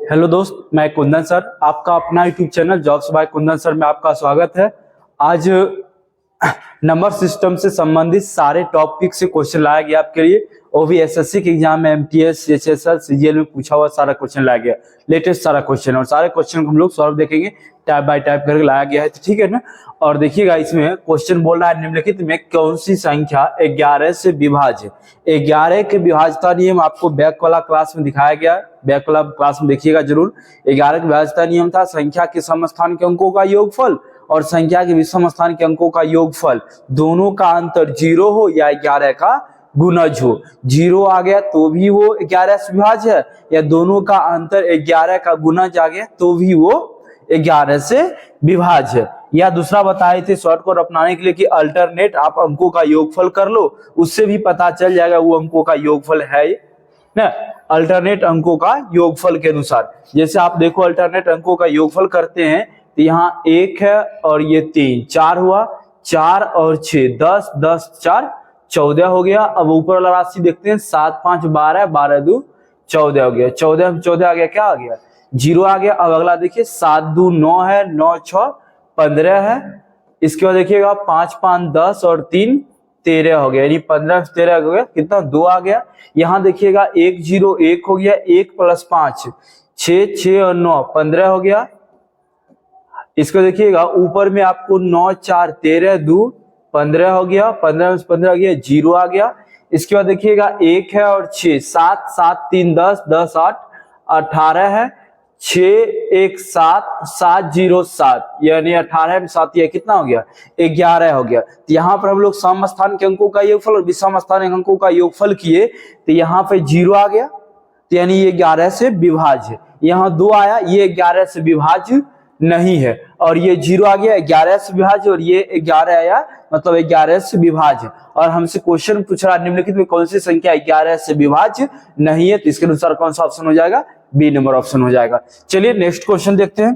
Hello दोस्त, मैं Kundan sir, आपका अपना YouTube channel jobs by Kundan sir में आपका स्वागत है। आज नंबर सिस्टम से संबंधित सारे टॉपिक से क्वेश्चन लाया गया आपके लिए। वो भी एसएससी के एग्जाम में एमटीएस, एचएसएल, सीजीएल में पूछा हुआ सारा क्वेश्चन लाया गया, लेटेस्ट सारा क्वेश्चन, और सारे क्वेश्चन को हम लोग सॉल्व देखेंगे, टाइप बाय टाइप करके लाया गया है, तो ठीक है ना। और देखिएगा, इसमें क्वेश्चन बोल रहा है निम्नलिखित में कौन सी संख्या 11 से विभाज्य। 11 के विभाज्यता नियम आपको बैक वाला क्लास में दिखाया गया है, बैक वाला क्लास में देखिएगा जरूर। 11 का विभाज्यता नियम था संख्या के समस्थान के अंकों का योगफल और संख्या के विषम स्थान के अंकों का योगफल, दोनों का अंतर 0 हो या 11 का गुणज हो। 0 आ गया तो भी वो 11 से विभाज्य है, या दोनों का अंतर 11 का गुणज आ गया तो भी वो 11 से विभाज्य है। या दूसरा बताए थे शॉर्टकट अपनाने के लिए कि अल्टरनेट आप अंकों का योगफल कर लो, उससे भी पता चल जाएगा वो अंकों का योगफल है ना। अल्टरनेट अंकों का योगफल के अनुसार, जैसे आप देखो अल्टरनेट अंकों का योगफल करते हैं तो यहाँ 1 है और ये 3, 4 हुआ, 4 और 6 10, 10 4 14 हो गया। अब ऊपर वाला राशि देखते हैं, 7 5 12, 12 2 14 हो गया। 14 में 14 आ गया, क्या आ गया? 0 आ गया। अब अगला देखिए, 7 2 9 है, 9 6 15 है। इसके बाद देखिएगा 5 5 10 और 3 13 हो गया, यानी 15 से 13 हो गया, कितना? 2 आ गया। यहाँ देखिएगा 1 0 1 हो गया, 1 + 5 6, 6 और 9 15 हो गया। इसको देखिएगा ऊपर में आपको 9 4 13 2 15 हो गया, 15 में 15 हो गया, 0 आ गया। इसके बाद देखिएगा 1 है और 6, 7 7 3 10, 10 8 18 है, 6 1 7 7 0 7, यानी 18 में 7 ये कितना हो गया? 11 हो गया। तो यहाँ पर हम लोग सम स्थान के अंकों का योगफल और विषम स्थान के अंकों का योगफल किए तो यहाँ पे 0 आ गया, तो यानी ये 11 से विभाज्य। यहाँ 2 आया, ये 11 से विभाज्य नहीं है, और ये 0 आ गया, 11 से विभाज्य, और ये 11 आया, मतलब 11 से विभाज्य। और हमसे क्वेश्चन पूछ रहा है निम्नलिखित में कौन सी संख्या 11 से विभाज्य नहीं है, तो इसके अनुसार कौन सा ऑप्शन हो जाएगा? बी नंबर ऑप्शन हो जाएगा। चलिए नेक्स्ट क्वेश्चन देखते हैं।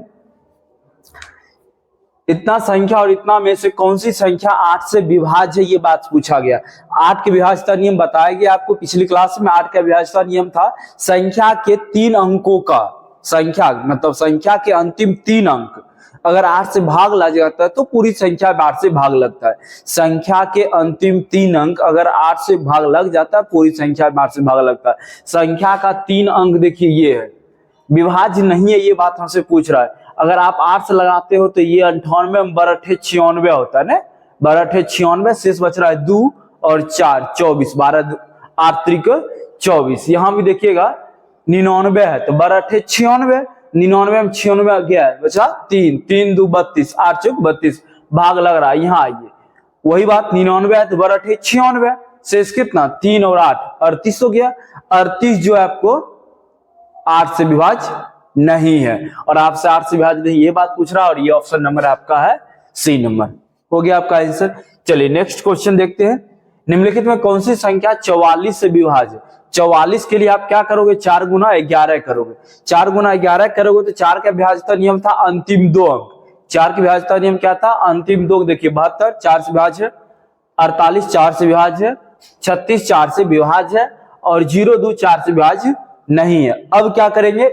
इतना संख्या और इतना में से कौन सी संख्या 8 से विभाज्य, ये बात पूछा गया। 8 के विभाज्यता नियम बताया गया आपको पिछली क्लास में। 8 का विभाज्यता नियम था संख्या के 3 अंकों का, संख्या मतलब संख्या के अंतिम 3 अंक अगर 8 से भाग लग जाता है तो पूरी संख्या 8 से भाग लगता है। संख्या के अंतिम 3 अंक अगर 8 से भाग लग जाता है, पूरी संख्या 8 से भाग लगता है। संख्या का 3 अंक देखिए ये है, विभाज्य नहीं है, ये बात हमसे पूछ रहा है। अगर आप 8 से लगाते हो तो ये 98 बराठे 96 होता है ना, बराठे 96, शेष बच रहा है 2 और 4 24, 12 8 त्रिक 24। यहाँ भी देखिएगा 99 है तो 12 96, 99 में 96 गया है, बचा 3, 3 2 32, 8 4 32, भाग लग रहा है। यहाँ आइए, वही बात 99 है तो 12 96, शेष कितना? 3 और 8 38 हो गया। 38 जो है आपको 8 से विभाज्य नहीं है, और आपसे 8 से विभाज्य नहीं ये बात पूछ रहा है, और ये ऑप्शन नंबर आपका है सी नंबर, हो गया आपका आंसर। चलिए नेक्स्ट क्वेश्चन देखते हैं। निम्नलिखित में कौन सी संख्या 44 से विभाज्य? 44 के लिए आप क्या करोगे? 4 गुना 11 करोगे। 4 गुना 11 करोगे तो 4 का विभाज्यता नियम था अंतिम 2 अंक। 4 की विभाज्यता नियम क्या था? अंतिम 2। देखिए 72 4 से विभाज्य है, 48 4 से विभाज्य है, 36 4 से विभाज्य है, और 0 2 4 से विभाज्य नहीं है। अब क्या करेंगे?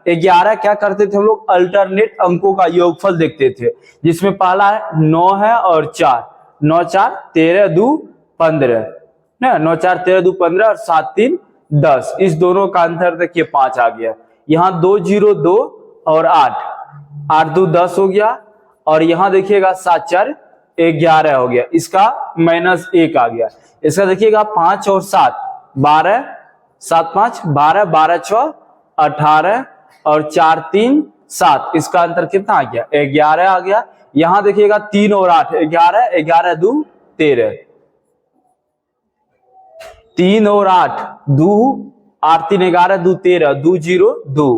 11 क्या करते थे हम लोग? अल्टरनेट अंकों का योगफल देखते थे, जिसमें पहला है 9 है और 4, 9 4 13 2 15 ना, 9 4 13 2 15 और 7 3 10, इस दोनों का अंतर देखिए 5 आ गया। यहाँ 2 0 2 और 8, 8 2 10 हो गया, और यहाँ देखिएगा 7 4 11 हो गया, इसका -1 आ गया। इसका देखिएगा 5 और 7 12, 7 5 12, 12 6 18 और 4 3 7, इसका अंतर कितना आ गया? 11 आ गया। यहाँ देखिएगा 3 और 8 11, 11 2 13, 3 और 8 2 8 3 11 2 13, 2 0 2,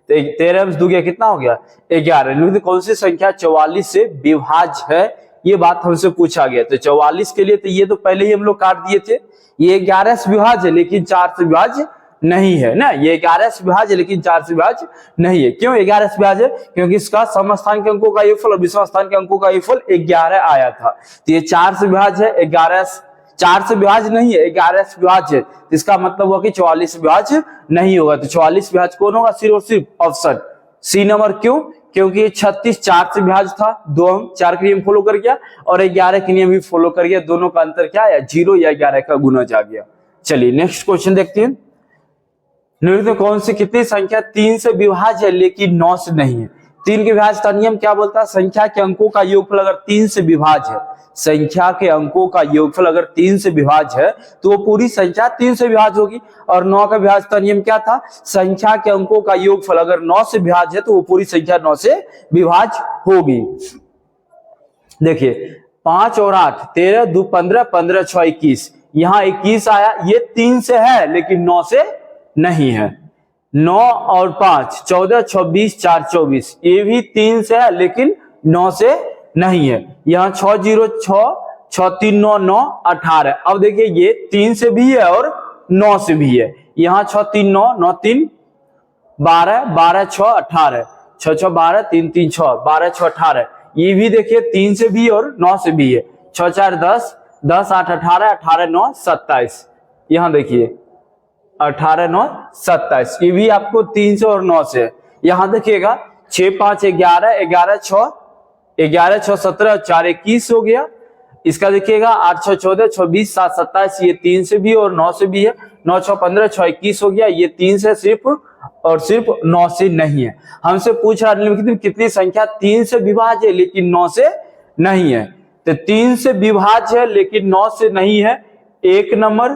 13 में 2 गया, कितना हो गया? 11। कौन सी संख्या 44 से विभाज्य है, ये बात हमसे पूछा गया। तो 44 के लिए तो ये तो पहले ही हम लोग काट दिए थे, ये 11 से विभाज्य है लेकिन 4 से विभाज्य नहीं है ना, ये 11 से विभाज्य लेकिन 4 से विभाज्य नहीं है। क्यों 11 से विभाज्य? क्योंकि इसका समस्थान के अंकों का योगफल और विषम स्थान के अंकों का योगफल 11 आया था, तो ये 4 से विभाज्य है, 11 4 से विभाज्य नहीं है, 11 से विभाज्य है, इसका मतलब हुआ कि 44 से विभाज्य नहीं होगा। तो 44 विभाज्य कौन होगा? सिर्फ और सिर्फ ऑप्शन सी नंबर। क्यों? क्योंकि ये 36 4 से विभाज्य था, 2 हम 4 के नियम फॉलो कर गया और 11 के नियम भी फॉलो कर गया, दोनों का अंतर क्या है? 0 या 11 का गुना जा गया। चलिए नेक्स्ट क्वेश्चन देखते हैं। निम्नलिखित में कौन सी कितनी संख्या 3 से विभाज्य है लेकिन 9 से नहीं है? 3 के विभाज्यता नियम क्या बोलता है? संख्या के अंकों का योगफल अगर 3 से विभाज्य है, संख्या के अंकों का योगफल अगर 3 से विभाज्य है तो वो पूरी संख्या 3 से विभाज्य होगी। और 9 का विभाज्यता नियम क्या था? संख्या के अंकों का योगफल अगर 9 से विभाज्य है तो वो पूरी संख्या 9 से विभाज्य होगी। देखिए 5 और 8 13 2 15 15 6 21, यहाँ 21 आया, ये 3 से है लेकिन 9 से नहीं है। 9 और 5 14 26 4 24, ये भी 3 से है लेकिन 9 से नहीं है। यहाँ 6 0 6 6 3 9 9 18। अब देखिए ये 3 से भी है और 9 से भी है। यहाँ 6 3 9 9 3 12 12 6 18 6 6 12 3 3 6 12 6 18, ये भी देखिए 3 से भी और 9 से भी है। 6 4 10 10 8 18 18 9 27, यहाँ देखिए 18 9 27, ये भी आपको 3 से और 9 से। यहाँ देखिएगा 6 5 11 11 6 11 6 17 4 21 हो गया। इसका देखिएगा 8 6 14 6 20 7 27, ये 3 से भी और 9 से भी है। 9 6 15 6 21 हो गया, ये 3 से सिर्फ और सिर्फ 9 से नहीं है। हमसे पूछ रहा है कितनी संख्या 3 से विभाज्य है लेकिन 9 से नहीं है। तो 3 से विभाज्य है लेकिन 9 से नहीं है, 1 नंबर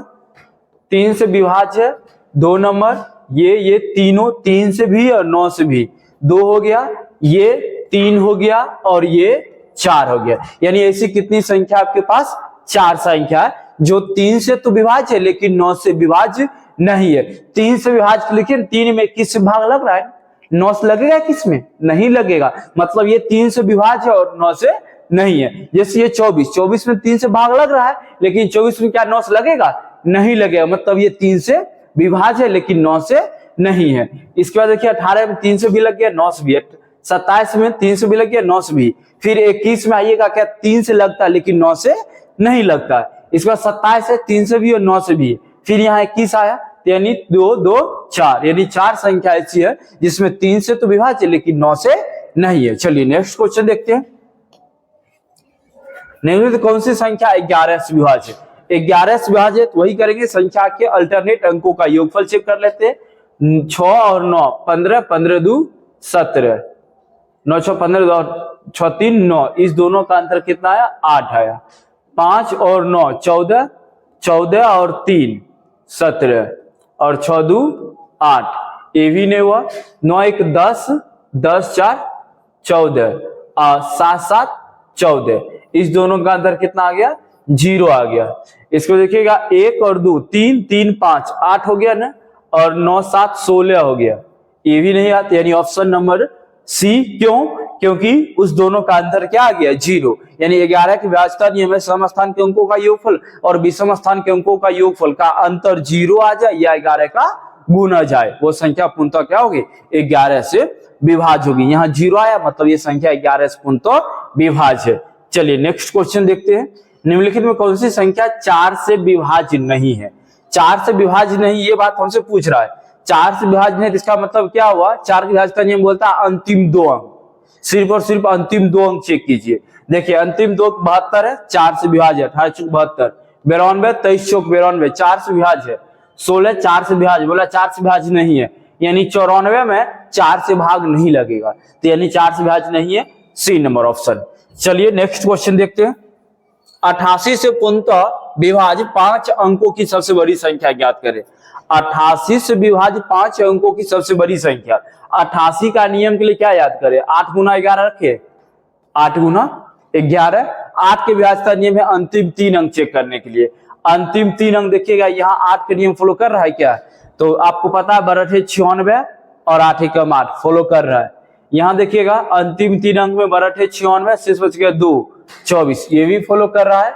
3 से विभाज्य है, 2 नंबर ये तीनों 3 से भी और 9 से भी, 2 हो गया, ये 3 हो गया और ये 4 हो गया। यानी ऐसी कितनी संख्या आपके पास? 4 संख्या है जो 3 से तो विभाज्य है लेकिन 9 से विभाज्य नहीं है। 3 से विभाज्य लेकिन 3 में किस से भाग लग रहा है? 9 से लगेगा किस में? नहीं लगेगा। मतलब ये 3 से विभाज्य है और 9 से नहीं है। जैसे ये 24 में 3 से भाग लग रहा है लेकिन 24 में क्या 9 से लगेगा? नहीं लगेगा। मतलब ये 3 से विभाज्य है लेकिन 9 से नहीं है। इसके बाद देखिए 18 में 3 से भी लग गया, 9 से भी। 27 में 3 से भी लग गया, 9 से भी। फिर 21 में आइएगा, क्या 3 से लगता है लेकिन 9 से नहीं लगता। इसके बाद 27 है, 3 से भी और 9 से भी। फिर यहाँ 21 आया, यानी 2 2 4, यानी 4 संख्या ऐसी है जिसमें 3 से तो विभाज्य लेकिन 9 से नहीं है। चलिए नेक्स्ट क्वेश्चन देखते हैं। निम्नलिखित कौन सी संख्या 11 से विभाज्य? 11 से विभाज्य तो वही करेंगे, संख्या के अल्टरनेट अंकों का योगफल चेक कर लेते हैं। 6 और 9 15 15 2 17, 9 6 15 2 6 3 9, इस दोनों का अंतर कितना आया? 8 आया। 5 और 9 14 14 और 3 17 और 6 2 8, ये भी नहीं हुआ। 9 1 10 10 4 14 और 7 7 14, इस दोनों का अंतर कितना आ गया? 0 आ गया। इसको देखिएगा 1 और 2 3 3 5 8 हो गया ना, और 9 7 16 हो गया, ये भी नहीं आता। यानी ऑप्शन नंबर सी। क्यों? क्योंकि उस दोनों का अंतर क्या आ गया? 0। यानी 11 की विभाज्यता नियम है सम स्थान के अंकों का योगफल और विषम स्थान के अंकों का योगफल का अंतर 0 आ जाए या 11 का गुना जाए, वो संख्या पूर्णतः क्या होगी? 11 से विभाज्य होगी। यहाँ 0 आया मतलब ये संख्या 11 से पूर्णतः विभाज्य है। चलिए नेक्स्ट क्वेश्चन देखते हैं। निम्नलिखित में कौन सी संख्या 4 से विभाज्य नहीं है? 4 से विभाज्य नहीं, ये बात हमसे पूछ रहा है। 4 से विभाज्य नहीं, इसका मतलब क्या हुआ? 4 की विभाज्यता नियम बोलता है अंतिम 2 अंक, सिर्फ और सिर्फ अंतिम 2 अंक चेक कीजिए। देखिए अंतिम 2 72 है, 4 से विभाज्य। 28 चौक 72, 92 23 चौक 92, 4 से विभाज्य है। 16 4 से विभाज्य, बोला 4 से विभाज्य नहीं है, यानी 94 में 4 से भाग नहीं लगेगा, तो यानी 4 से विभाज्य नहीं है, सी नंबर ऑप्शन। चलिए नेक्स्ट क्वेश्चन देखते हैं। 88 से पूर्णतः विभाज्य 5 अंकों की सबसे बड़ी संख्या ज्ञात करें। 88 से विभाज्य 5 अंकों की सबसे बड़ी संख्या। 88 का नियम के लिए क्या याद करें? 8 गुना 11 रखे, 8 गुना 11। 8 के विभाज्यता नियम है अंतिम 3 अंक चेक करने के लिए। अंतिम 3 अंक देखिएगा, यहाँ 8 के नियम फॉलो कर रहा है क्या? तो आपको पता है 12 96 और 8 कम 8 फॉलो कर रहा है। यहाँ देखिएगा अंतिम 3 अंक में 12 96, शेष बच गया 2 24, ये भी फॉलो कर रहा है।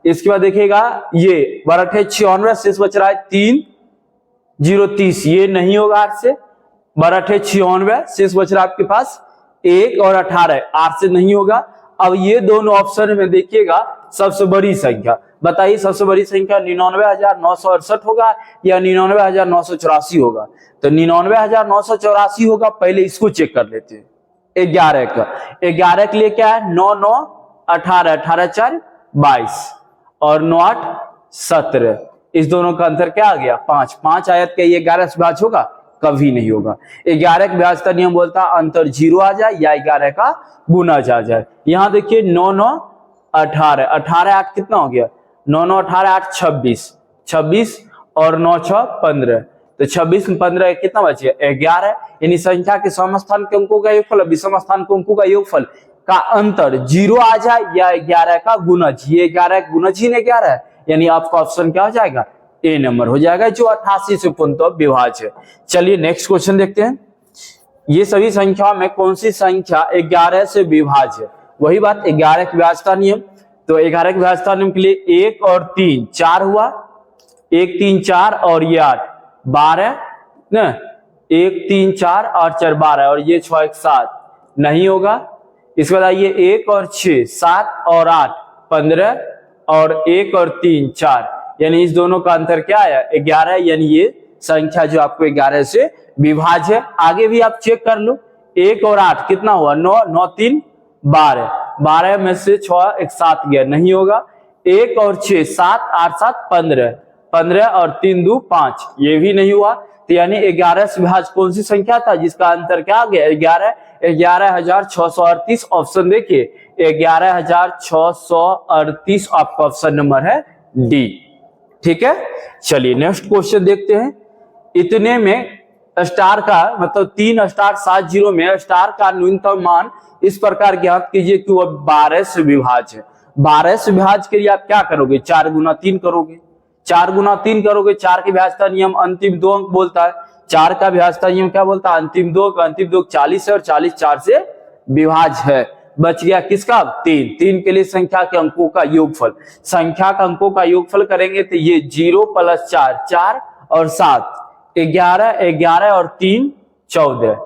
इसके बाद देखिएगा ये 12 96, शेष बच रहा है 3 0 30, ये नहीं होगा 8 से। 12 96, शेष बच रहा है आपके पास 1 और 18, 8 से नहीं होगा। अब ये दोनों ऑप्शन में देखिएगा सबसे बड़ी संख्या बताइए, सबसे बड़ी संख्या 99,968 होगा या 99,984 होगा? तो 99,984 होगा। पहले इसको चेक कर लेते हैं। 11 का 11 के लिए क्या है? 9 9 18, 18 4 22 और 9 8 17। इस दोनों का अंतर क्या आ गया? 5। 5 आयत का ये 11 से भाज्य होगा? कभी नहीं होगा। 11 के भाज्य का नियम बोलता है अंतर 0 आ जाए या 11 का गुना आ जाए। यहां देखिए 9 9 18, 18 8 कितना हो गया? 9 9 18 8 26, 26 और 9 6 15। तो 26 में 15 कितना बचे? 11। यानी संख्या के समस्थान के अंकों का योगफल विषम स्थान के अंकों का योगफल का अंतर 0 आ जाए या 11 का गुणज। ये 11 गुणज ही 11 है, यानी आपका ऑप्शन क्या हो जाएगा? ए नंबर हो जाएगा, जो 88 से पूर्णतः विभाज्य है। चलिए नेक्स्ट क्वेश्चन देखते हैं। ये सभी संख्याओं में कौन सी संख्या 11 से विभाज्य है? वही बात 11 के विभाज्यता नियम। तो 11 के विभाज्यता नियम के लिए 1 और 3 4 हुआ, 1 3 4 और ये 8 12 न, 1 3 4 और 4 12 और ये 6 1 7 नहीं होगा। इसके बाद आइए 1 और 6 7 और 8 15 और 1 और 3 4, यानी इस दोनों का अंतर क्या आया? 11। यानी ये संख्या जो आपको 11 से विभाज्य है। आगे भी आप चेक कर लो। 1 और 8 कितना हुआ? 9 9 3 12, 12 में से 6 1 7 गया, नहीं होगा। 1 और 6 7 8 7 15, 15 और 3 2 5, ये भी नहीं हुआ। तो यानी 11 से विभाज्य कौन सी संख्या था जिसका अंतर क्या आ गया? 11। 11,638 ऑप्शन देखिए, 11,638 आपका ऑप्शन नंबर है डी। ठीक है, चलिए नेक्स्ट क्वेश्चन देखते हैं। इतने में स्टार का मतलब 3 स्टार 7 0 में स्टार का न्यूनतम मान इस प्रकार ज्ञात कीजिए कि वह 12 से विभाज्य है। 12 से विभाज्य के लिए आप क्या करोगे? 4 गुना 3 करोगे। 4 गुना 3 करोगे। 4 के विभाज्यता नियम अंतिम 2 अंक बोलता है। 4 का विभाज्यता नियम क्या बोलता है? अंतिम 2 अंक। अंतिम 2 40 है और 40 4 से विभाज्य है। बच गया किसका? 3। 3 के लिए संख्या के अंकों का योगफल। संख्या का अंकों का योगफल करेंगे तो ये 0 + 4 4 और 7 11, 11 और 3 14।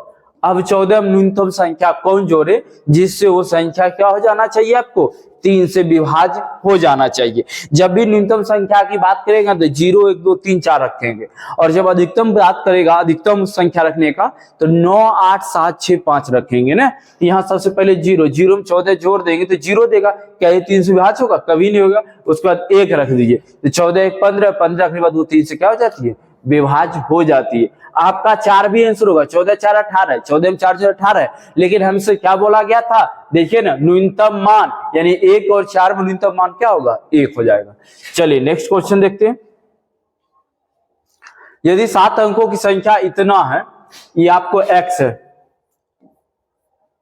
अब 14 में न्यूनतम संख्या कौन जोड़े जिससे वो संख्या क्या हो जाना चाहिए? आपको 3 से विभाज्य हो जाना चाहिए। जब भी न्यूनतम संख्या की बात करेगा तो 0 1 2 3 4 रखेंगे, और जब अधिकतम बात करेगा अधिकतम संख्या रखने का तो 9 8 7 6 5 रखेंगे ना। यहाँ सबसे पहले 0 0 में 14 जोड़ देंगे तो 0 देगा। क्या ये 3 से विभाज्य होगा? कभी नहीं होगा। उसके बाद 1 रख दीजिए तो 14 1 15, 15 रखने के बाद वो 3 से क्या हो जाती है? विभाज्य हो जाती है। आपका 4 भी आंसर होगा। 14 4 18, 14 में 4 4 18 है, लेकिन हमसे क्या बोला गया था? देखिए ना, न्यूनतम मान, यानी 1 और 4 में न्यूनतम मान क्या होगा? 1 हो जाएगा। चलिए नेक्स्ट क्वेश्चन देखते हैं। यदि 7 अंकों की संख्या इतना है, ये आपको x है,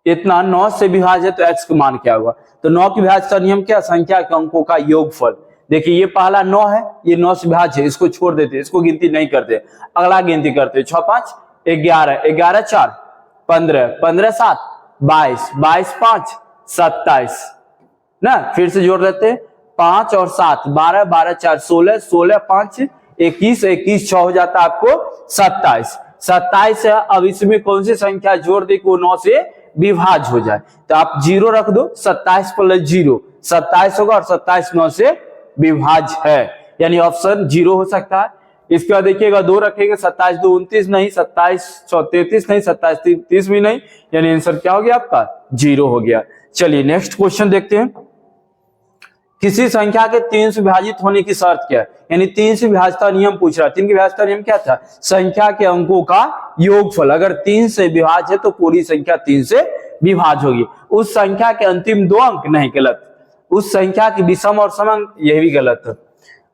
इतना 9 से विभाज्य है, तो x का मान क्या होगा? तो 9 की विभाज्यता नियम क्या? संख्या के अंकों का योगफल। देखिए ये पहला 9 है, ये 9 से विभाज्य है, इसको छोड़ देते, इसको गिनती नहीं करते। अगला गिनती करते 6 5 11, 11 4 15, 15 7 22, 22 5 27 ना। फिर से जोड़ देते 5 और 7 12, 12 4 16, 16 5 21, 21 6 हो जाता है आपको 27। 27 है। अब इसमें कौन सी संख्या जोड़ दे कि वो 9 से विभाज्य हो जाए? तो आप 0 रख दो। 27 + 0 27 होगा और 27 9 से विभाज्य है, यानी ऑप्शन 0 हो सकता है। इसके बाद देखिएगा 2 रखेंगे, 27 2 29 नहीं, 27 6 33 नहीं, 27 3 30 भी नहीं, यानी आंसर क्या हो गया आपका? 0 हो गया। चलिए नेक्स्ट क्वेश्चन देखते हैं। किसी संख्या के 3 से विभाजित होने की शर्त क्या है? यानी 3 से विभाज्यता नियम पूछ रहा है। 3 की विभाज्यता नियम क्या था? संख्या के अंकों का योगफल। अगर 3 से विभाज्य है तो पूरी संख्या 3 से विभाज्य होगी। उस संख्या के अंतिम 2 अंक नहीं, गलत। उस संख्या की विषम और सम अंक, यह भी गलत है।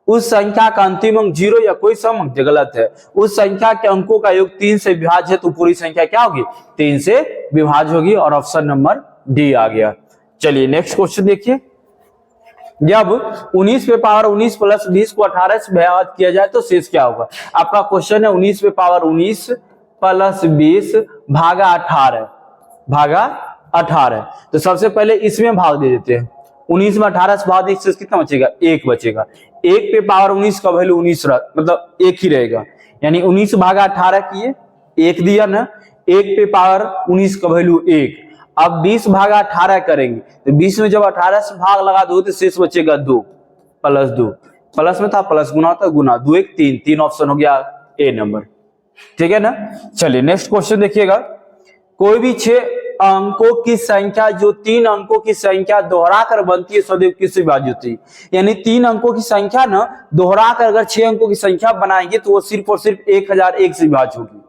उस संख्या का अंतिम अंक 0 या कोई सम अंक, गलत है। उस संख्या के अंकों का योग 3 से विभाज्य है तो पूरी संख्या क्या होगी? 3 से विभाज्य होगी, और ऑप्शन नंबर डी आ गया। चलिए नेक्स्ट क्वेश्चन देखिए। जब 19 पे पावर 19 + 20 को 18 से विभाजित किया जाए तो शेष क्या होगा? आपका क्वेश्चन है 19 पे पावर 19 + 20 भागा 18। तो सबसे पहले इसमें भाग दे देते हैं। 19 में 18 से भाग देंगे, कितना बचेगा? 1 बचेगा। 1 पे पावर 19 का वैल्यू 19 मतलब 1 ही रहेगा, यानी 19 भागा 18 किए 1 दिया ना। 1 पे पावर 19 का वैल्यू 1। अब 20 भागा 18 करेंगे तो 20 में जब 18 से भाग लगा दो तो शेष बचेगा 2 प्लस 2, प्लस में था प्लस, गुना होता गुना, 2 1 3, 3 ऑप्शन हो गया ए नंबर। ठीक है ना। चलिए नेक्स्ट क्वेश्चन देखिएगा, कोई भी 6 अंकों की संख्या जो 3 अंकों की संख्या दोहरा कर बनती है सदैव किससे विभाजित होती है। यानी 3 अंकों की संख्या ना दोहरा कर अगर 6 अंकों की संख्या बनाएंगे तो वो सिर्फ और सिर्फ 1001 से विभाजित होगी।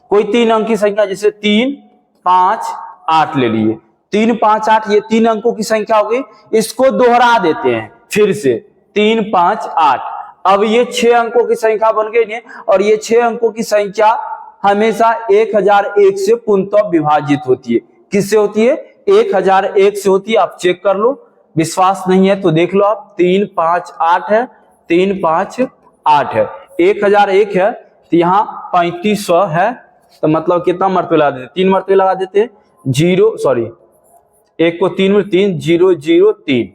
कोई 3 अंक की संख्या जैसे 3 5 8 ले लिए, 3 5 8 ये 3 अंकों की संख्या हो गई, इसको दोहरा देते हैं फिर से 3 5 8। अब ये 6 अंकों की संख्या बन गई नहीं, और ये 6 अंकों की संख्या हमेशा 1001 से पूर्णतः विभाजित होती है। किससे होती है? 1001 से होती है। आप चेक कर लो, विश्वास नहीं है तो देख लो आप। 3 5 8 है, 3 5 8 है, 1001 है तो यहाँ 3500 है, तो मतलब कितना मरतबे लगा देते? 3 मरतबे लगा देते हैं। 0 सॉरी 1 को 3 में 3 0 0 3,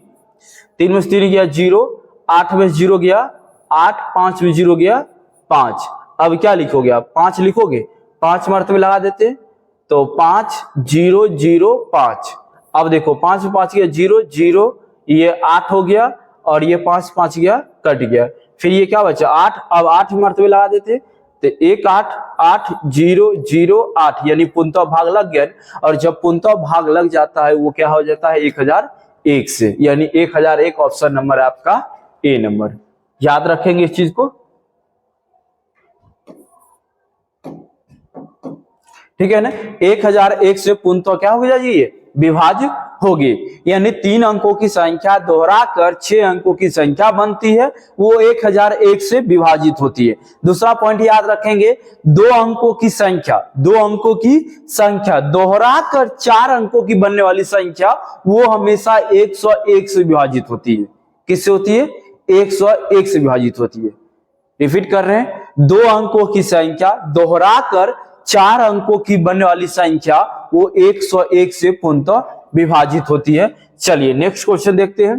3 में 3 गया 0, 8 में 0 गया 8, 5 में 0 गया 5। अब क्या लिखोगे आप? 5 लिखोगे, 5 मरतबे लगा देते तो 5 0 0 5। अब देखो 5 में 5 गया 0 0, ये 8 हो गया और ये 5 5 गया कट गया, फिर ये क्या बचा 8। अब 8 मरतबे लगा देते तो 1 8 8 0 0 8, यानी पूर्णतः भाग लग गया। और जब पूर्णतः भाग लग जाता है वो क्या हो जाता है? 1001 से, यानी 1001 ऑप्शन नंबर है आपका ए नंबर। याद रखेंगे इस चीज को। ठीक है ना। 1001 से पूर्णतः क्या हो जाइए? विभाजित होगी। यानी 3 अंकों की संख्या दोहरा कर 6 अंकों की संख्या बनती है, वो 1001 से विभाजित होती है। दूसरा पॉइंट याद रखेंगे, 2 अंकों की संख्या, 2 अंकों की संख्या दोहरा कर 4 अंकों की बनने वाली संख्या वो हमेशा 101 से विभाजित होती है। किससे होती है? 101 से विभाजित होती है। रिपीट कर रहे हैं, 2 अंकों की संख्या दोहरा कर 4 अंकों की बनने वाली संख्या वो 101 से पूर्णतः विभाजित होती है। चलिए नेक्स्ट क्वेश्चन देखते हैं।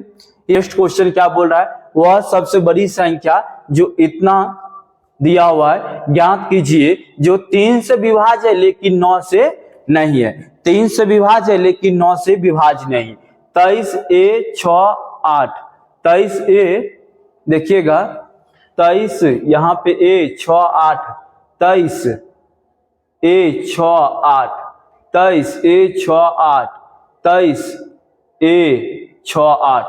नेक्स्ट क्वेश्चन क्या बोल रहा है? वह सबसे बड़ी संख्या जो इतना दिया हुआ है ज्ञात कीजिए जो 3 से विभाज्य है लेकिन 9 से नहीं है। 3 से विभाज्य है लेकिन 9 से विभाज्य नहीं। 23A 6 8, 23A देखिएगा 23, यहाँ पे A 6 8, 23A 6 8, 23A 6 8, 23A 6 8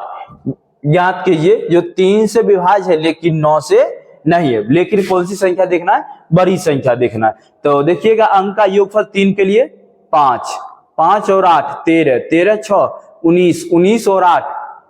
ज्ञात कीजिए जो 3 से विभाज्य है लेकिन 9 से नहीं है। लेकिन कौन सी संख्या देखना है? बड़ी संख्या देखना है। तो देखिएगा अंक का योगफल 3 के लिए 5, 5 और 8 13, 13 6 19, 19 और 8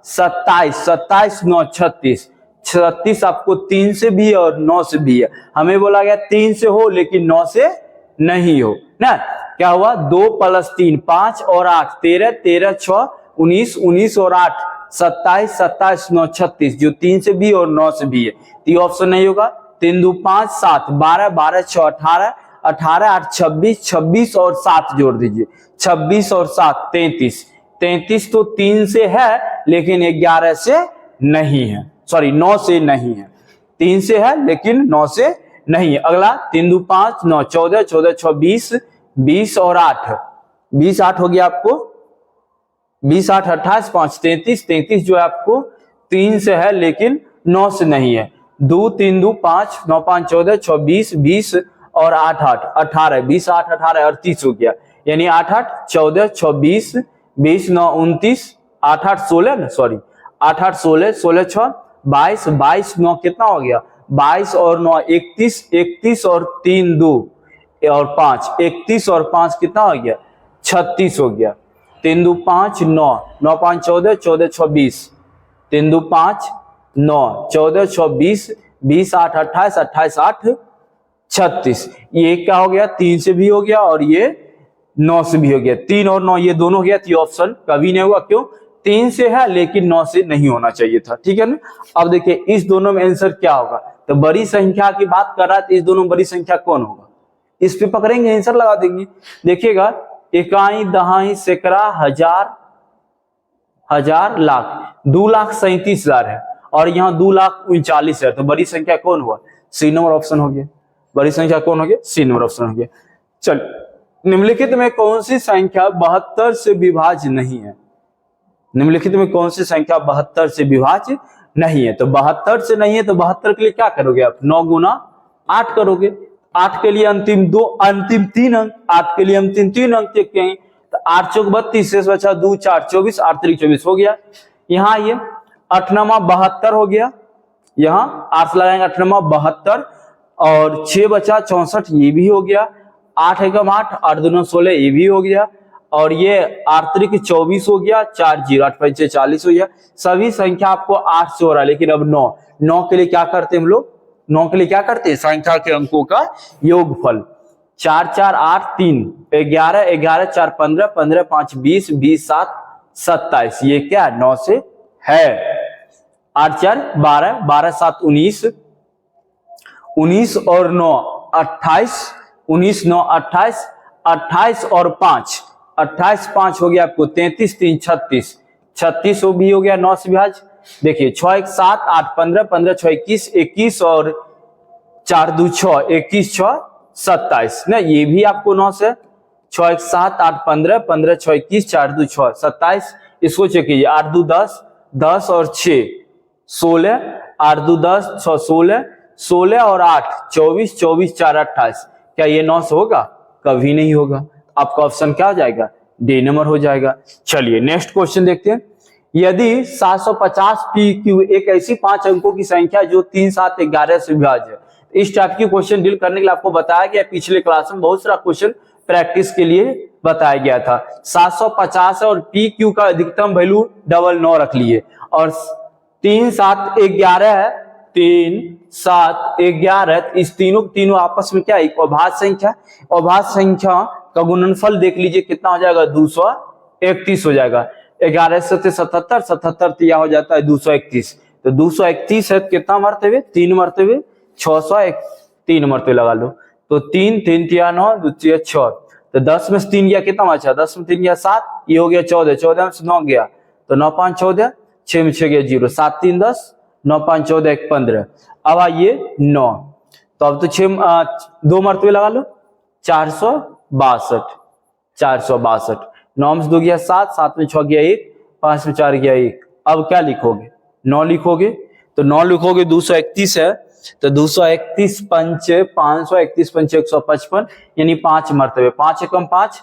27, 27 9 36, 36 आपको 3 से भी और 9 से भी है। हमें बोला गया 3 से हो लेकिन 9 से नहीं हो ना। क्या हुआ? 2 + 3 5 और 8 13, 13 6 19, 19 और 8 27, 27 9 36, जो 3 से भी और 9 से भी है, तो ये ऑप्शन नहीं होगा। 3 2 5 7 12, 12 6 18, 18 8 26, 26 और 7 जोड़ दीजिए, 26 और 7 33, 33 तो 3 से है लेकिन 11 से नहीं है, सॉरी 9 से नहीं है। 3 से है लेकिन 9 से नहीं है। अगला 3 2 5 9 14, 14 6 20, 20 और 8 20 8 हो गया आपको, 20 8 28 5 33, 33 जो है आपको 3 से है लेकिन 9 से नहीं है। 2 3 2 5 9 5 14 6 20, 20 और 8 8 18, 20 8 18 38 हो गया, यानी 8 8 14 6 20, 20 9 29, 8 8 16 ना, सॉरी 8 8 16, 16 6 22, 22 9 कितना हो गया? 22 और 9 31, 31 और 3 2 और 5 31 और 5 कितना हो गया? 36 हो गया। 3 2 5 9, 9 5 14, 14 6 20, 3 2 5 9 14 6 20, 20 8 28, 28 8 36, ये क्या हो गया? 3 से भी हो गया और ये 9 से भी हो गया। 3 और 9 ये दोनों हो गया, तो ऑप्शन कभी नहीं हुआ। क्यों? 3 से है लेकिन 9 से नहीं होना चाहिए था। ठीक है ना। अब देखिए इस दोनों में आंसर क्या होगा? तो बड़ी संख्या की बात कर रहा है तो इस दोनों बड़ी संख्या कौन होगा? इस पे पकड़ेंगे, आंसर लगा देंगे। देखिएगा इकाई दहाई सैकड़ा हजार हजार लाख, 2,37,000 है और यहाँ 2,39,000 है, तो बड़ी संख्या कौन हुआ? सी नंबर ऑप्शन हो गया। बड़ी संख्या कौन हो गया? सी नंबर ऑप्शन हो गया। चल निम्नलिखित में कौन सी संख्या 72 से विभाज्य नहीं है? निम्नलिखित में कौन सी संख्या 72 से विभाज्य नहीं है? तो 72 से नहीं है तो 72 के लिए क्या करोगे आप? 9 गुना 8 करोगे। 8 के लिए अंतिम 3 अंक, 8 के लिए अंतिम 3 अंक चेक करेंगे तो 8 चौक 32, शेष बचा 2 4 24, 8 3 24 हो गया। यहाँ ये 8 9 72 हो गया, यहाँ 8 लगाएंगे 8 9 72 और 6 बचा 64, ये भी हो गया। 8 एकम 8, 8 दूना 16, ये भी हो गया। और ये 8 3 24 हो गया, 4 0 8 5 40 हो गया। सभी संख्या आपको 8 से हो रहा है, लेकिन अब 9 के लिए क्या करते हैं हम लोग? 9 के लिए क्या करते हैं? संख्या के अंकों का योगफल। 4 4 8 3 11 11 4 15 15 5 20 20 7 27, ये क्या 9 से है। 8 4 12 12 7 19 19 और 9 28, 19 9 28, 28 और 5 28 5 हो गया आपको 33 3 36, 36 भी हो गया 9 से विभाज्य। देखिए 6 1 7 8 15 15 6 21 21 और 4 2 6 21 6 27 ना, ये भी आपको 9 से। 6 1 7 8 15 15 6 21 4 2 6 27, इसको चेक कीजिए। 8 2 10 10 और 6 16, 8 2 10 6 16 16 और 8 24 24 4 28, क्या ये 9 से होगा? कभी नहीं होगा। आपका ऑप्शन क्या हो जाएगा? डी नंबर हो जाएगा। चलिए नेक्स्ट क्वेश्चन देखते हैं। यदि 750 PQ एक ऐसी 5 अंकों की संख्या जो 3 7 11 से विभाज्य है, इस टाइप की क्वेश्चन डील करने के लिए आपको बताया गया, पिछले क्लास में बहुत सारा क्वेश्चन प्रैक्टिस के लिए बताया गया था। 750 और PQ का अधिकतम वैल्यू 9 रख लिए और 3 7 11 है, 3 7 11, इस तीनों आपस में क्या एक अभाज्य संख्या। अभाज्य संख्या का गुणनफल देख लीजिए कितना हो जाएगा? 231 हो जाएगा। 11 से 77 77 यह हो जाता है 231, तो 231 है कितना मरतबे? 3 मरतबे, 601 3 मरतबे लगा लो, तो 3 3 3 9 2 3 6, तो 10 में से 3 गया कितना बचा? 10 में 3 गया 7, ये हो गया 14, 14 में से 9 गया तो 9 5 14, 6 में 6 गया 0, 7 3 10, 9 5 14 1 15। अब आइए 9, तो अब तो 2 मरतबे लगा लो, 462, 462, 9 में से 2 गया 7, 7 में 6 गया 1, 5 में 4 गया 1। अब क्या लिखोगे? 9 लिखोगे, तो 9 लिखोगे 231 है, तो 231 पंच 531 पंच 155, यानी 5 मरतबे। 5 एकम 5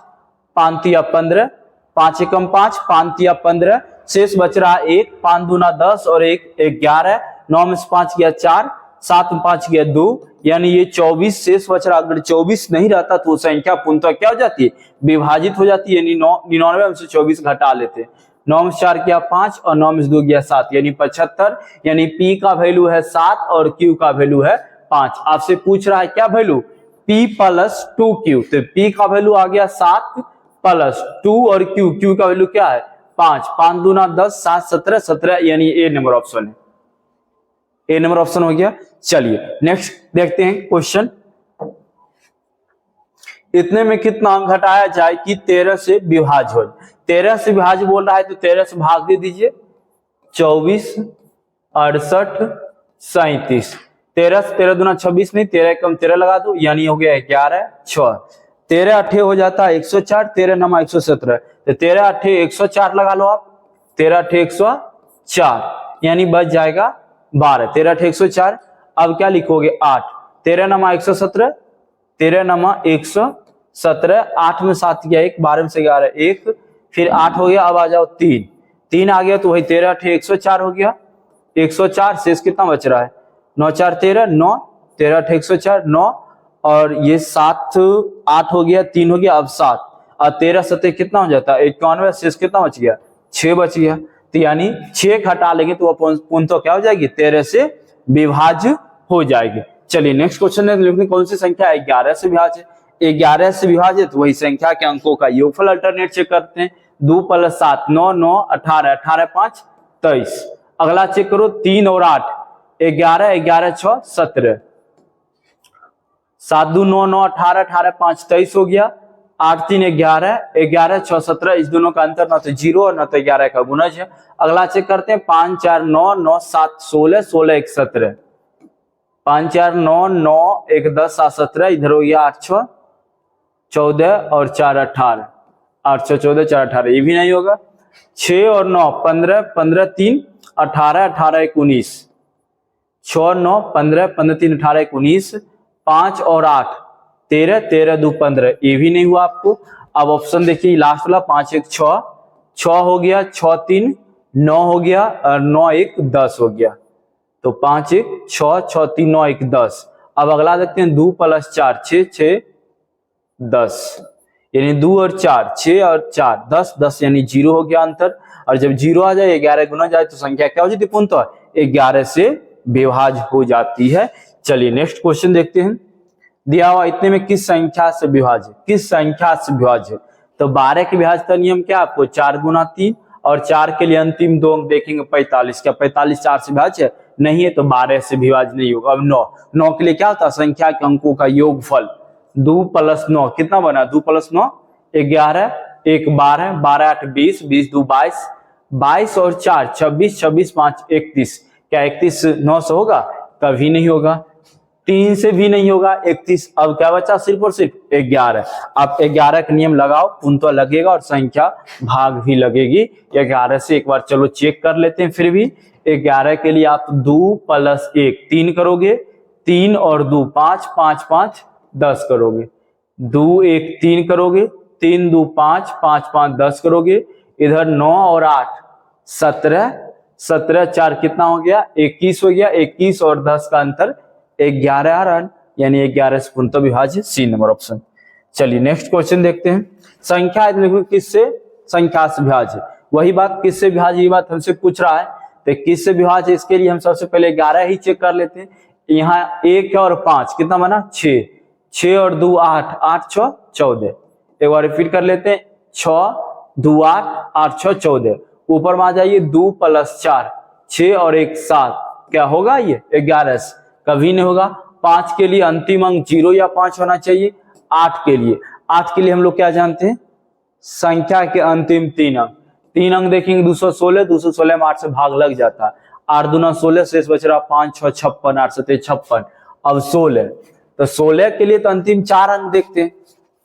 5 तिया 15, 5 एकम 5 5 तिया 15, शेष बच रहा 1, 5 दूना 10 और 1 11, 9 में से 5 गया 4, 7 में 5 गया 2, यानी ये 24 शेष बच रहा। अगर 24 नहीं रहता तो संख्या पूर्णतः क्या हो जाती है? विभाजित हो जाती है, यानी 99 में से 24 घटा लेते। 9 में से 4 गया 5 और 9 में से 2 गया 7, यानी 75, यानी P का वैल्यू है 7 और Q का वैल्यू है 5। आपसे पूछ रहा है क्या वैल्यू? P प्लस 2Q, तो P का वैल्यू आ गया 7 प्लस 2 और Q का वैल्यू क्या है? 5, 5 दूना 10, 7 17 17, यानी ए नंबर ऑप्शन है, ए नंबर ऑप्शन हो गया। चलिए नेक्स्ट देखते हैं क्वेश्चन। इतने में कितना अंक घटाया जाए कि 13 से विभाज्य हो? 13 से विभाज्य बोल रहा है तो 13 से भाग दे दीजिए, 24 68 37, 13 से 13 दूना 26 नहीं, 13 कम 13 लगा दो, यानी हो गया 11 6, 13 8 हो जाता है 104, 13 9 117, तो 13 8 104 लगा लो आप, 13 8 104, यानी बच जाएगा 12, 13 8 104। अब क्या लिखोगे? 8, 13 9 117, 13 9 117, 8 में 7 गया 1, 12 में से 11 1, फिर 8 हो गया। अब आ जाओ 3, 3 आ गया तो वही 13 8 104 हो गया, 104, शेष कितना बच रहा है? 9 4 13 9, 13 8 104 9, और ये 7 8 हो गया, 3 हो गया, अब 7 और 13 7 कितना हो जाता है? 91, शेष कितना बच गया? 6 बच गया, तो यानी 6 घटा लेंगे तो पूर्णतः क्या हो जाएगी? 13 से विभाज्य हो जाएगी। चलिए नेक्स्ट क्वेश्चन है, कौन सी संख्या 11 से विभाज्य? 11 से विभाजित वही संख्या के अंकों का योगफल अल्टरनेट चेक करते हैं। 2 + 7 9 9 18, 18 5 23। अगला चेक करो 3 और 8, 11 11 6 17, 7 2 9 9 18, 18 5 23 हो गया, 8 3 11 11 6 17, इस दोनों का अंतर ना तो 0 और ना तो 11 का गुणज है। अगला चेक करते हैं 5 4 9 9 7 16 16 1 17, 5 4 9 9 1 10 7 17, इधर हो गया 8 6 14 और 4 18, 814 4 18, ये भी नहीं होगा। 6 और 9 15, 15 3 18, 18 1 19, 6 और 9 15, 15 3 18 1 19, 5 और 8 13, 13 2 15, ये भी नहीं हुआ आपको। अब ऑप्शन देखिए लास्ट वाला 5 1 6, 6 हो गया, 6 3 9 हो गया और 9 1 10 हो गया। तो 5 1 6, 6 3 9 1 10। अब अगला देखते हैं 2 + 4 6, 6 10, यानी 2 और 4 6 और 4 10, 10 यानी 0 हो गया अंतर। और जब 0 आ जाए 11 गुना जाए तो संख्या क्या हो जाती है पूर्णतः? 11 से विभाज्य हो जाती है। चलिए नेक्स्ट क्वेश्चन देखते हैं। दिया हुआ इतने में किस संख्या से विभाज्य, किस संख्या से विभाज्य? तो 12 के विभाज्य का नियम क्या आपको? 4 गुना 3, और 4 के लिए अंतिम 2 अंक देखेंगे 45। क्या 45 4 से विभाज्य नहीं है? तो 12 से विभाज्य नहीं होगा। अब 9, 9 के लिए क्या होता है? संख्या के अंकों का योगफल। 2 + 9 कितना बना? 2 + 9 11, 1 12, 12 8 20, 20 2 22, 22 और 4 26, 26 5 31। क्या 31 9 से होगा? कभी नहीं होगा। 3 से भी नहीं होगा 31। अब क्या बचा? सिर्फ और सिर्फ 11। आप 11 का नियम लगाओ, पूर्णतः लगेगा और संख्या भाग भी लगेगी। 11 से एक बार चलो चेक कर लेते हैं। फिर भी 11 के लिए आप 2 + 1 3 करोगे, 3 और 2 5, 5 5 10 करोगे, 2 1 3 करोगे, 3 2 5, 5 5 10 करोगे। इधर 9 और 8 17, 17 4 कितना हो गया? 21 हो गया। 21 और 10 का अंतर 11 आ रहा, यानी 11 से पूर्णतः विभाज्य, सी नंबर ऑप्शन। चलिए नेक्स्ट क्वेश्चन देखते हैं। संख्या किससे? संख्या से विभाज्य। वही बात किससे विभाज्य, ये बात हमसे पूछ रहा है। तो किससे विभाज्य, इसके लिए हम सबसे पहले 11 ही चेक कर लेते हैं। यहाँ 1 और 5 कितना बना? 6, 6 और 2 8, 8 6 14। एक बार रिपीट कर लेते हैं। 6 2 8, 8 6 14। ऊपर में आ जाइए 2 + 4 6 और 1 7। क्या होगा? ये 11 से कभी नहीं होगा। 5 के लिए अंतिम अंक 0 या 5 होना चाहिए। 8 के लिए हम लोग क्या जानते हैं? संख्या के अंतिम 3 अंक। 3 अंक देखेंगे 216, 216 में 8 से भाग लग जाता है। 8 दूना 16, शेष बच रहा 5 6 56, 8 7 56। अब 16, तो 16 के लिए तो अंतिम 4 अंक देखते हैं।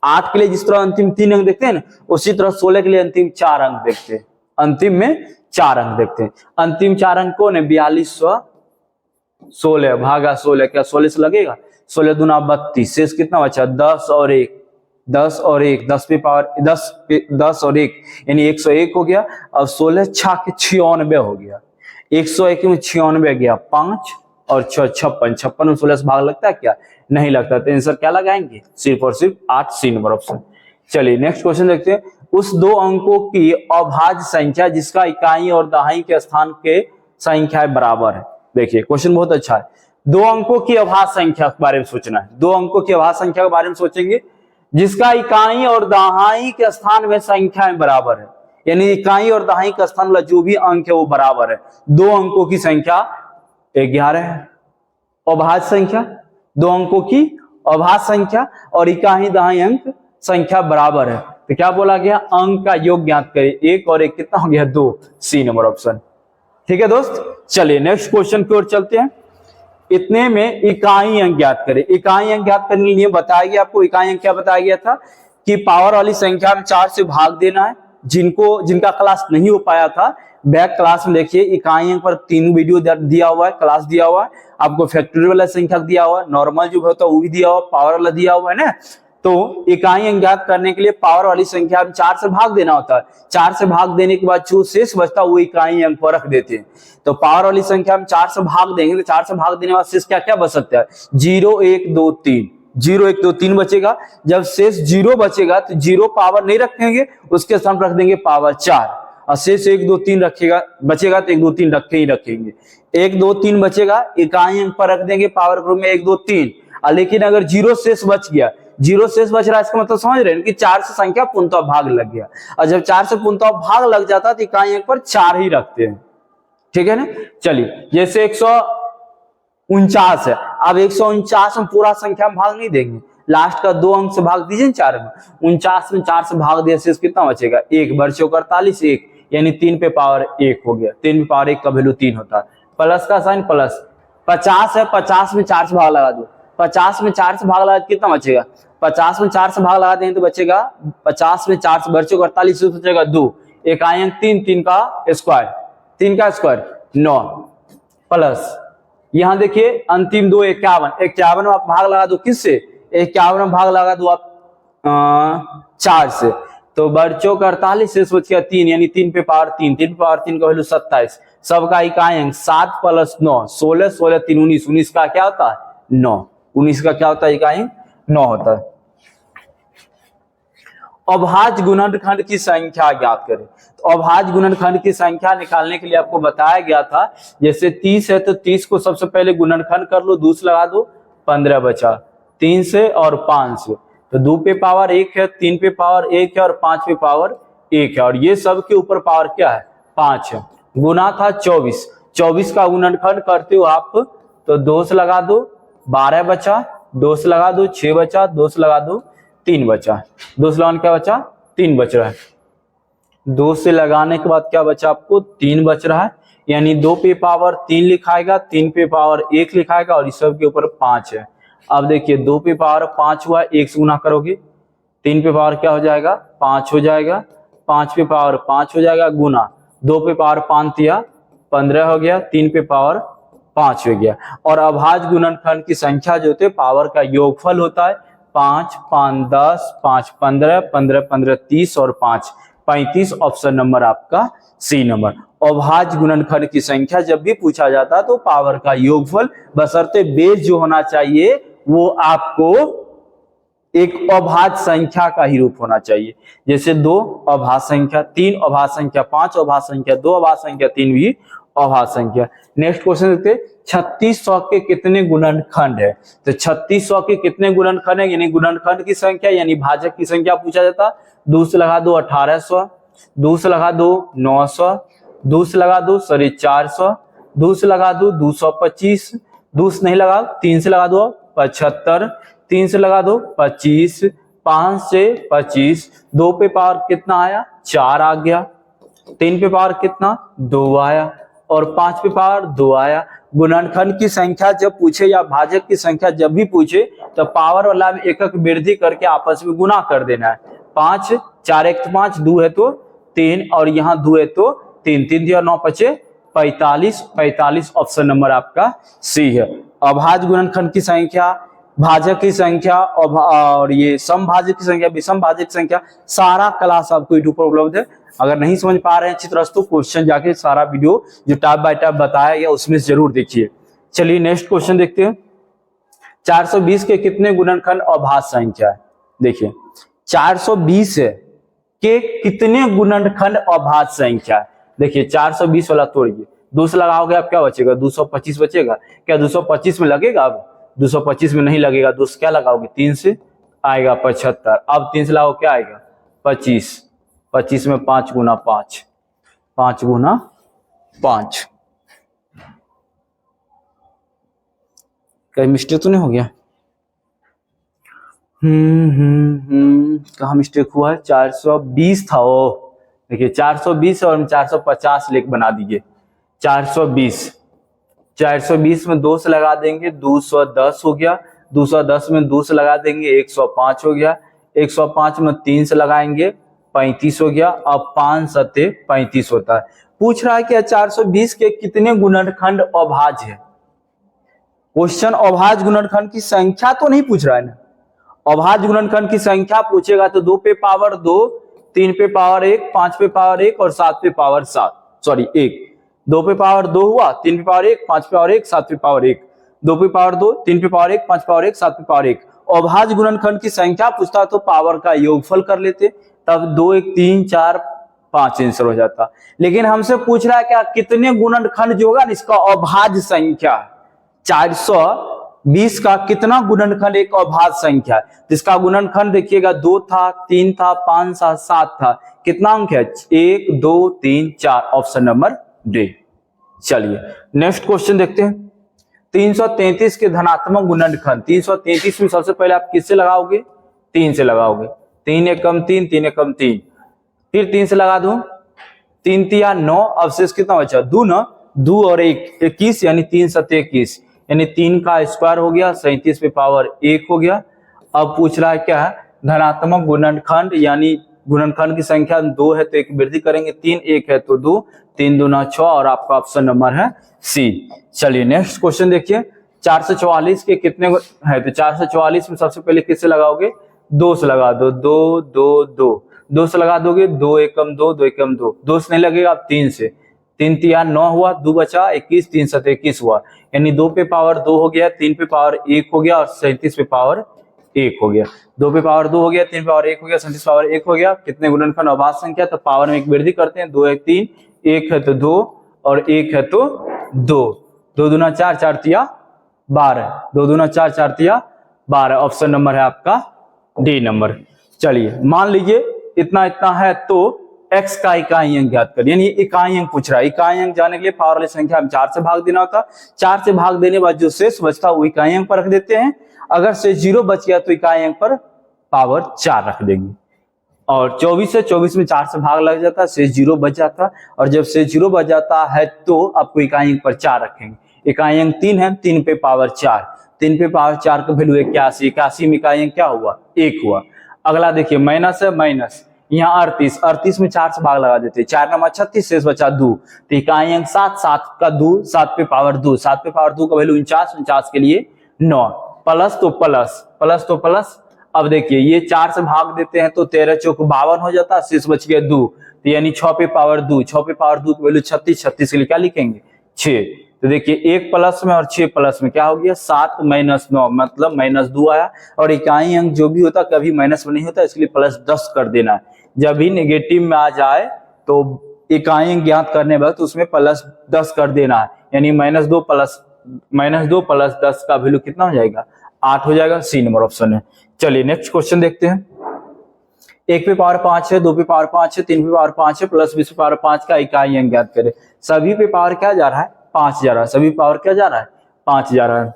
8 के लिए जिस तरह अंतिम 3 अंक देखते हैं ना, उसी तरह 16 के लिए अंतिम 4 अंक देखते हैं। अंतिम में 4 अंक देखते हैं। अंतिम 4 अंक कौन है? 4216 भागा 16। क्या 16 से लगेगा? 16 दूना 32, शेष कितना बचा? 10 और 1, 10 और 1, 10 पे पावर 10 और 1 यानी 101 हो गया। अब 16 6 के 96 हो गया। 101 में 96 गया, 5 और 6 56। 56 में 16 से भाग लगता है क्या? नहीं लगता। तो आंसर क्या लगाएंगे? सिर्फ और सिर्फ 8, सी नंबर ऑप्शन। चलिए नेक्स्ट क्वेश्चन देखते हैं। उस 2 अंकों की अभाज्य संख्या जिसका इकाई और दहाई के स्थान के संख्याएं बराबर है। देखिए क्वेश्चन बहुत अच्छा है। 2 अंकों की अभाज्य संख्या के बारे में सोचना है। 2 अंकों की अभाज्य संख्या के बारे में सोचेंगे जिसका इकाई और दहाई के स्थान में संख्याएं बराबर है, यानी इकाई और दहाई का स्थान वाला जो भी अंक है वो बराबर है। 2 अंकों की संख्या 11 है। अभाज्य संख्या 2 अंकों की अभाज्य संख्या और इकाई दहाई अंक संख्या बराबर है। तो क्या बोला गया? अंक का योग ज्ञात करें। 1 और 1 कितना हो गया? 2, सी नंबर ऑप्शन। ठीक है दोस्त, चलिए नेक्स्ट क्वेश्चन की ओर चलते हैं। इतने में इकाई अंक ज्ञात करें। इकाई अंक ज्ञात करने के लिए बताया गया आपको। इकाई अंक क्या बताया गया था? कि पावर वाली संख्या में 4 से भाग देना है। जिनका क्लास नहीं हो पाया था, बैक क्लास में देखिए इकाई अंक पर 3 वीडियो दिया हुआ है, क्लास दिया हुआ है आपको। फैक्टोरियल वाला संख्या दिया हुआ है, नॉर्मल जो होता है वो भी दिया हुआ, पावर वाला दिया हुआ है ना। तो इकाई अंक ज्ञात करने के लिए पावर वाली संख्या में 4 से भाग देना होता है। 4 से भाग देने के बाद जो शेष बचता है वो इकाई अंक पर रख देते हैं। तो पावर वाली संख्या में 4 से भाग देंगे तो 4 से भाग देने के बाद शेष क्या क्या बच सकता है? 0 1 2 3, 0 1 2 3 बचेगा। जब शेष 0 बचेगा तो 0 पावर नहीं रखेंगे, उसके स्थान पर रख देंगे पावर 4। और शेष 1 2 3 बचेगा तो 1 2 3 रखे ही रखेंगे। 1 2 3 बचेगा, इकाई अंक पर रख देंगे पावर ग्रुप में 1 2 3। लेकिन अगर 0 शेष बच गया, 0 शेष बच रहा है, इसका मतलब समझ रहे हैं कि 4 से संख्या पूर्णतः भाग लग गया। और जब 4 से पूर्णतः भाग लग जाता है तो इकाई अंक पर 4 ही रखते हैं। ठीक है ना। चलिए जैसे 149 है। अब 149 में पूरा संख्या में भाग नहीं देंगे, लास्ट का 2 अंक से भाग दीजिए 4 में। 49 में 4 से भाग दिया, शेष कितना बचेगा? 1 बर 48 1, यानी 3 पे पावर 1 हो गया। 3 पे पावर 1 का वैल्यू 3 होता है। प्लस का साइन प्लस। 50 है, 50 में 4 से भाग लगा दो। 50 में 4 से भाग लगा कितना बचेगा? 50 में 4 से भाग लगा देंगे तो बचेगा 50 में 4 से बच्चों को 48 से बचेगा 2, एक आए अंक 3, 3 का स्क्वायर, 3 का स्क्वायर 9 प्लस यहाँ देखिए अंतिम 2 51, 51 में आप भाग लगा दो किससे, 51 में भाग लगा दो आप 4 से, तो बच्चों का 48 से बच गया 3, यानी 3 पे पावर 3, 3 पे पावर 3 का वैल्यू 27, सबका इकाई अंक 7 प्लस 9 16, 16 3 19, 19 का क्या होता है 9, 19 का क्या होता है इकाई अंक 9 होता है। अभाज्य गुणनखंड की संख्या ज्ञात करें, तो अभाज्य गुणनखंड की संख्या निकालने के लिए आपको बताया गया था, जैसे 30 है तो 30 को सबसे पहले गुणनखंड कर लो, 2 से लगा दो 15 बचा, 3 से और 5 से, तो 2 पे पावर 1 है, 3 पे पावर 1 है और 5 पे पावर 1 है, और ये सब के ऊपर पावर क्या है 5 है। गुना था 24, 24 का गुणनखंड करते हो आप तो 2 से लगा दो 12 बचा, 2 से लगा दो 6 बचा, 2 से लगा दो 3 बचा, 2 से लगाने क्या बचा 3 बच रहा है, 2 से लगाने के बाद क्या बचा आपको 3 बच रहा है, यानी 2 पे पावर 3 लिखाएगा, 3 पे पावर 1 लिखाएगा और इस सब के ऊपर 5 है। अब देखिए 2 पे पावर 5 हुआ, 1 से गुना करोगे 3 पे पावर क्या हो जाएगा 5 हो जाएगा, 5 पे पावर 5 हो जाएगा गुना 2 पे पावर 5 दिया 15 हो गया, 3 पे पावर 5 हो गया। और अभाज्य गुणनखंड की संख्या जो होते पावर का योगफल होता है, 5 5 10, 5 15, 15 15 30 और 5 35, ऑप्शन नंबर आपका सी नंबर। अभाज्य गुणनखंड की संख्या जब भी पूछा जाता है तो पावर का योगफल, बशर्ते बेस जो होना चाहिए वो आपको एक अभाज्य संख्या का ही रूप होना चाहिए, जैसे 2 अभाज्य संख्या, 3 अभाज्य संख्या, 5 अभाज्य संख्या, 2 अभाज्य संख्या, 3 भी अभाज्य संख्या। नेक्स्ट क्वेश्चन देखते हैं 3600 के कितने गुणनखंड है, तो 3600 के कितने गुणनखंड है, यानी गुणनखंड की संख्या यानी भाजक की संख्या पूछा जाता। 2 से लगा दो 1800, 2 से लगा दो 900, 2 से लगा दो 450, 2 से लगा दो 225, 2 से नहीं लगा 3 से लगा दो 75, 3 से लगा दो 25, 5 से 25, 2 पे पावर कितना आया 4 आ गया, 3 पे पावर कितना 2 आया और 5 पे पावर 2 आया। गुणनखंड की संख्या जब पूछे या भाजक की संख्या जब भी पूछे तो पावर वाला में एकक वृद्धि करके आपस में गुना कर देना है। 5 4 1 5, 2 है तो 3 और यहाँ 2 है तो 3, 3 दिया 9 बचे 45, 45 ऑप्शन नंबर आपका सी है। अभाज्य गुणनखंड की संख्या, भाजक की संख्या और ये समभाजक की संख्या, विषम भाजक की संख्या, सारा क्लास आपको यूट्यूब पर उपलब्ध है। अगर नहीं समझ पा रहे हैं अच्छी तरह तो क्वेश्चन जाके सारा वीडियो जो टैब बाय टैब बताया गया उसमें जरूर देखिए। चलिए नेक्स्ट क्वेश्चन देखते हैं। 420 के कितने गुणनखंड अभाज्य संख्या है, देखिए 420 है के कितने गुणनखंड अभाज्य संख्या है। देखिए 420 वाला तोड़िए, 2 से लगाओगे आप क्या बचेगा 225 बचेगा, क्या 225 में लगेगा, अब 225 में नहीं लगेगा, 2 से क्या लगाओगे 3 से आएगा 75, अब 3 से लगाओ क्या आएगा 25, 25 में 5 गुना 5, 5 गुना 5, कहीं मिस्टेक तो नहीं हो गया, कहाँ मिस्टेक हुआ है, 420 था वो, देखिए 420 और 450 लेख बना दीजिए। 420 में 2 से लगा देंगे 210 हो गया, 210 में 2 से लगा देंगे 105 हो गया, 105 में 3 से लगाएंगे 35 हो गया, अब 5 सत्ते 35 होता है। पूछ रहा है कि 420 के कितने गुणनखंड अभाज्य है। क्वेश्चन अभाज्य गुणनखंड की संख्या तो नहीं पूछ रहा है ना, अभाज्य गुणनखंड की संख्या पूछेगा तो 2 पे पावर 2, 3 पे पावर 1, 5 पे पावर 1 और 7 पे पावर 7, सॉरी 1, 2 पे पावर 2 हुआ, 3 पे पावर 1, 5 पे पावर 1, 7 पे पावर 1, 2 पे पावर 2, 3 पे पावर 1, 5 पे पावर 1, 7 पे पावर 1। अभाज्य गुणनखंड की संख्या पूछता तो पावर का योगफल कर लेते, तब 2 1 3 4 5 आंसर हो जाता। लेकिन हमसे पूछ रहा है क्या कितने गुणनखंड जो होगा इसका अभाज्य संख्या, 420 का कितना गुणनखंड एक अभाज्य संख्या है, जिसका गुणनखंड देखिएगा 2 था, 3 था, 5 था, 7 था, कितना अंक है 1 2 3 4, ऑप्शन नंबर डी। चलिए नेक्स्ट क्वेश्चन देखते हैं। 333 के धनात्मक गुणनखंड, 333 में सबसे पहले आप किससे लगाओगे 3 से लगाओगे, 3 एकम 3, 3 एकम 3, फिर 3 से लगा दो 3 तिया 9, अवशेष कितना बचा 2 ना, 2 और 1 21, यानी 3 सत्ते 21, यानी 3 का स्क्वायर हो गया 37 पे पावर 1 हो गया, अब पूछ रहा है क्या है, धनात्मक गुणनखंड यानी गुणनखंड की संख्या 2 है तो एक वृद्धि करेंगे 3, 1 है तो 2, 3 दूना 6 और आपका ऑप्शन नंबर है सी। चलिए नेक्स्ट क्वेश्चन देखिए, 444 के कितने है, तो 444 में सबसे पहले किससे लगाओगे, 2 से लगा दो, 2 2 2, 2 से लगा दोगे 2 एकम 2, 2 एकम 2, 2 से नहीं लगेगा आप 3 से, 3 तिया 9 हुआ, 2 बचा 21, 3 7 21 हुआ, यानी 2 पे पावर 2 हो गया, 3 पे पावर 1 हो गया और 37 पे पावर 1 हो गया, 2 पे पावर 2 हो गया, 3 पे पावर 1 हो गया, 37 पावर 1 हो गया। कितने गुणनखंड अभाज्य संख्या, तो पावर में एक वृद्धि करते हैं, 2 1 3, 1 है तो 2 और 1 है तो 2, 2 दूना 4, 4 तिया 12, 2 दूना 4, 4 तिया 12, ऑप्शन नंबर है आपका डी नंबर। चलिए मान लीजिए इतना इतना है तो x का इकाई अंक ज्ञात करिए, यानी इकाई अंक पूछ रहा है, इकाई अंक जाने के लिए पावर वाली संख्या हम 4 से भाग देना होता, 4 से भाग देने के बाद जो शेष बचता वो इकाई अंक पर रख देते हैं, अगर से 0 बच गया तो इकाई अंक पर पावर 4 रख देंगे, और 24 से 24 में 4 से भाग लग जाता, से 0 बच जाता, और जब से 0 बच जाता है तो आपको इकाई अंक पर 4 रखेंगे, इकाई अंक 3 है, 3 पे पावर 4, 3 पे पावर 4 का वैल्यू 81, 81 में इकाई अंक क्या हुआ, 1 हुआ। अगला देखिए माइनस है, माइनस यहाँ 38, 38 में 4 से भाग लगा देते, 4 नमा 36, शेष बचा 2, तो इकाई अंक 7, 7 का 2, 7 पे पावर 2, 7 पे पावर 2 का वैल्यू 49, 49 के लिए 9, प्लस तो प्लस, प्लस तो प्लस, अब देखिए ये 4 से भाग देते हैं तो 13 चौक 52 हो जाता, शेष बच गया 2, तो यानी 6 पे पावर 2, 6 पे पावर 2 की वैल्यू 36, 36 के लिए क्या लिखेंगे 6, तो देखिए 1 प्लस में और 6 प्लस में क्या हो गया 7 माइनस 9, मतलब माइनस 2 आया, और इकाई अंक जो भी होता कभी माइनस में नहीं होता, इसलिए प्लस 10 कर देना है, जब भी नेगेटिव में आ जाए तो इकाई अंक ज्ञात करने वक्त उसमें प्लस 10 कर देना है, यानी माइनस 2 प्लस 10 का वैल्यू कितना हो जाएगा 8 हो जाएगा, सी नंबर ऑप्शन है। चलिए नेक्स्ट क्वेश्चन देखते हैं, 1 पे पावर 5 है, 2 पे पावर 5 है, 3 पे पावर 5 है, प्लस 20 पे पावर 5 का इकाई अंक ज्ञात करें, सभी पे पावर क्या जा रहा है 5 जा रहा है, सभी पावर क्या जा रहा है 5 जा रहा है,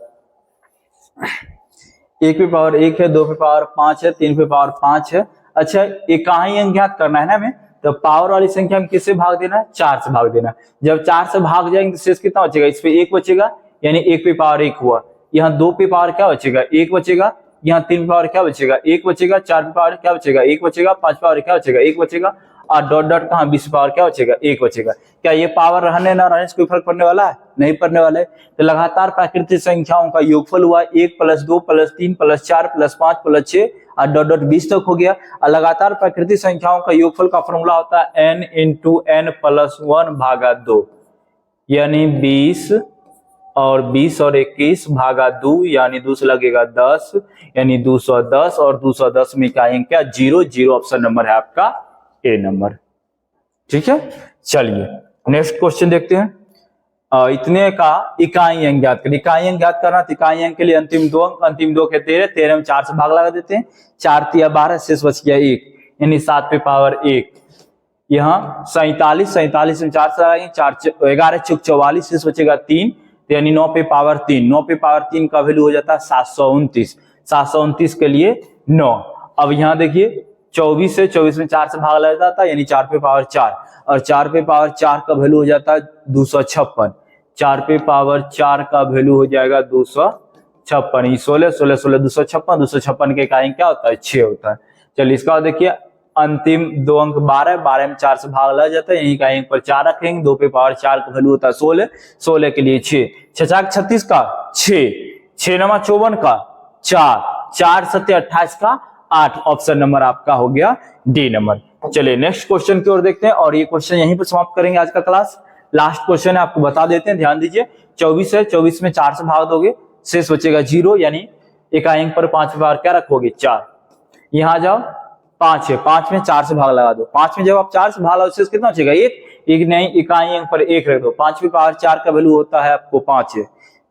1 पे पावर 1 है, 2 पे पावर 5 है, 3 पे पावर 5 है, अच्छा इकाई अंक ज्ञात करना है ना हमें, तो पावर वाली संख्या में किससे भाग देना है 4 से भाग देना, जब 4 से भाग जाएंगे तो शेष कितना बचेगा, इस पे 1 बचेगा, यानी 1 पे पावर 1 हुआ, यहाँ 2 पे पावर क्या बचेगा 1 बचेगा, यहाँ 3 पे पावर क्या बचेगा 1 बचेगा, 4 पे पावर क्या बचेगा 1 बचेगा, 5 पे पावर क्या बचेगा 1 बचेगा, और डॉट डॉट कहाँ 20 पे पावर क्या बचेगा 1 बचेगा। क्या ये पावर रहने ना रहने से कोई फर्क पड़ने वाला है, नहीं पड़ने वाला है, तो लगातार प्राकृतिक संख्याओं का योगफल हुआ 1 plus 2 plus 3 plus 4 plus 5 plus 6 और डॉट डॉट 20 तक हो गया, और लगातार प्राकृतिक संख्याओं का योगफल का फॉर्मूला होता है n इंटू n प्लस 1 भागा 2, यानी 20 और 20 और 21 भागा 2, यानी 2 से लगेगा 10, यानी 210, और 210 में इकाई अंक क्या 0, 0 ऑप्शन नंबर है आपका ए नंबर, ठीक है। चलिए नेक्स्ट क्वेश्चन देखते हैं, इतने का इकाई अंक ज्ञात करें, इकाई अंक ज्ञात करना, इकाई अंक के लिए अंतिम 2 अंक, अंतिम 2 के 13, 13 में 4 से भाग लगा देते हैं, 4 तिया 12, शेष बच गया 1, यानी 7 पे पावर 1, यहाँ 47, 47 में 4 से लगाएंगे, 11 चौक 44, शेष बचेगा 3, यानी 9 पे पावर 3, 9 पे पावर 3 का वैल्यू हो जाता है 729, 729 के लिए 9। अब यहाँ देखिए 24 से 24 में 4 से भाग लग जाता है, यानी 4 पे पावर 4, और 4 पे पावर 4 का वैल्यू हो जाता है 256, 4 पे पावर 4 का वैल्यू हो जाएगा 256, 16 16 16 256, 256 के इकाई क्या होता है 6 होता है। चलिए इसका बाद देखिए अंतिम 2 अंक 12, 12 में 4 से भाग लग जाता है, यही का 1 पर 4 रखेंगे, 2 पे पावर 4 का वैल्यू होता है 16, 16 के लिए 6, 6 36 का 6, 6 नमा 54 का 4, 4 7 28 का 8, ऑप्शन नंबर आपका हो गया डी नंबर। चलिए नेक्स्ट क्वेश्चन की ओर देखते हैं, और ये क्वेश्चन यहीं पर समाप्त करेंगे आज का क्लास। लास्ट क्वेश्चन है, आपको बता देते हैं, ध्यान दीजिए, 24 है, 24 में 4 से भाग दोगे, शेष बचेगा 0, यानी इकाई अंक पर 5 पे पावर क्या रखोगे 4, यहाँ आ जाओ 5 है, 5 में 4 से भाग लगा दो, 5 में जब आप 4 से भाग लगाओ शेष कितना बचेगा 1, नहीं इकाई अंक पर 1 रख दो, 5 पे पावर 4 का वैल्यू होता है आपको 5 है,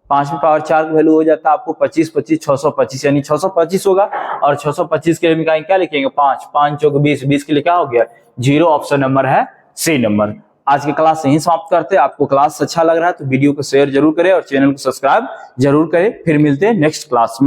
5 पे पावर 4 का वैल्यू हो जाता है आपको 25 25 625, यानी 625 होगा, और 625 के लिए इकाई क्या लिखेंगे 5, 5 चौक 20, 20 के लिए क्या हो गया 0, ऑप्शन नंबर है सी नंबर। आज की क्लास यहीं समाप्त करते हैं। आपको क्लास अच्छा लग रहा है तो वीडियो को शेयर जरूर करें और चैनल को सब्सक्राइब जरूर करें। फिर मिलते हैं नेक्स्ट क्लास में।